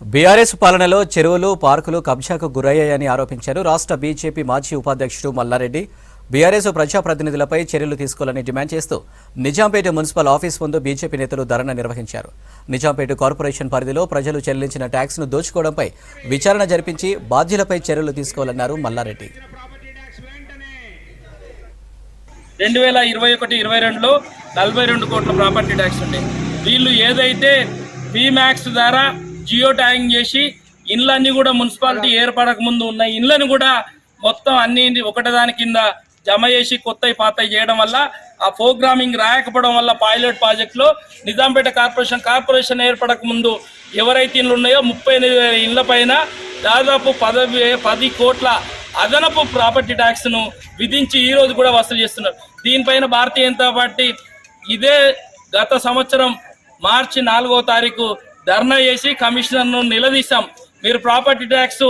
BRS పాలనలో చెరువులు, పార్కులు కబ్జాకు గురయ్యాయని ఆరోపించారు రాష్ట్ర బీజేపీ మాజీ ఉపాధ్యక్షుడు మల్లారెడ్డి. బీఆర్ఎస్ ప్రజాప్రతినిధులపై చర్యలు తీసుకోవాలని డిమాండ్ చేస్తూ నిజాంపేట మున్సిపల్ ఆఫీస్ ముందు బీజేపీ నేతలు ధర్నా నిర్వహించారు. నిజాంపేట కార్పొరేషన్ పరిధిలో ప్రజలు చెల్లించిన ట్యాక్స్ను దోచుకోవడంపై విచారణ జరిపించి బాధ్యులపై చర్యలు తీసుకోవాలన్నారు మల్లారెడ్డి. 2021-22లో 42 కోట్ల ప్రాపర్టీ ట్యాక్స్ ఉండే వీళ్ళు ఏదైతే పీమ్యాక్స్ ద్వారా జియో ట్యాగింగ్ చేసి ఇండ్లన్నీ కూడా మున్సిపాలిటీ ఏర్పడక ముందు ఉన్న ఇండ్లను కూడా మొత్తం అన్ని ఒకటిదాని కింద జమ చేసి కొత్త పాత చేయడం వల్ల ఆ ప్రోగ్రామింగ్ రాయకపోవడం వల్ల పైలట్ ప్రాజెక్టులో నిజాంపేట కార్పొరేషన్ ఏర్పడక ముందు ఎవరైతే ఇండ్లు ఉన్నాయో 38,000 ఇండ్ల పైన దాదాపు 10 కోట్ల అదనపు ప్రాపర్టీ ట్యాక్స్ను విధించి ఈ రోజు కూడా వసూలు చేస్తున్నారు. దీనిపైన భారతీయ జనతా పార్టీ ఇదే గత సంవత్సరం మార్చి 4వ తారీఖు ధర్నా చేసి కమిషనర్ను నిలదీశాం. మీరు ప్రాపర్టీ ట్యాక్స్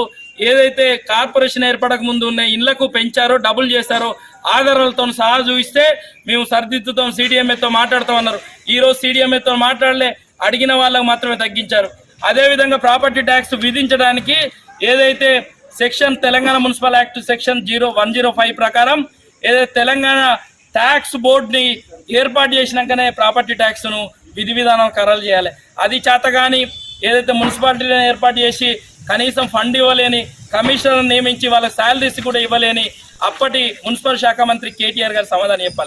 ఏదైతే కార్పొరేషన్ ఏర్పడక ముందు ఉన్న ఇళ్లకు పెంచారో, డబుల్ చేశారో ఆధారాలతో సహా చూపిస్తే మేము సరిదిద్దుతాం, CDMAతో మాట్లాడతామన్నారు. ఈరోజు CDMAతో మాట్లాడలే, అడిగిన వాళ్ళకు మాత్రమే తగ్గించారు. అదేవిధంగా ప్రాపర్టీ ట్యాక్స్ విధించడానికి ఏదైతే section Telangana municipal act section 105 ప్రకారం ఏదైతే తెలంగాణ ట్యాక్స్ బోర్డుని ఏర్పాటు చేసినాకనే ప్రాపర్టీ ట్యాక్స్ను విధి విధానం ఖరారు చేయాలి. అది చేతగాని ఏదైతే మున్సిపాలిటీలను ఏర్పాటు చేసి కనీసం ఫండ్ ఇవ్వలేని, కమిషనర్ నియమించి వాళ్ళ శాలరీస్ కూడా ఇవ్వలేని అప్పటి మున్సిపల్ శాఖ మంత్రి KTR గారు సమాధానం చెప్పాలి.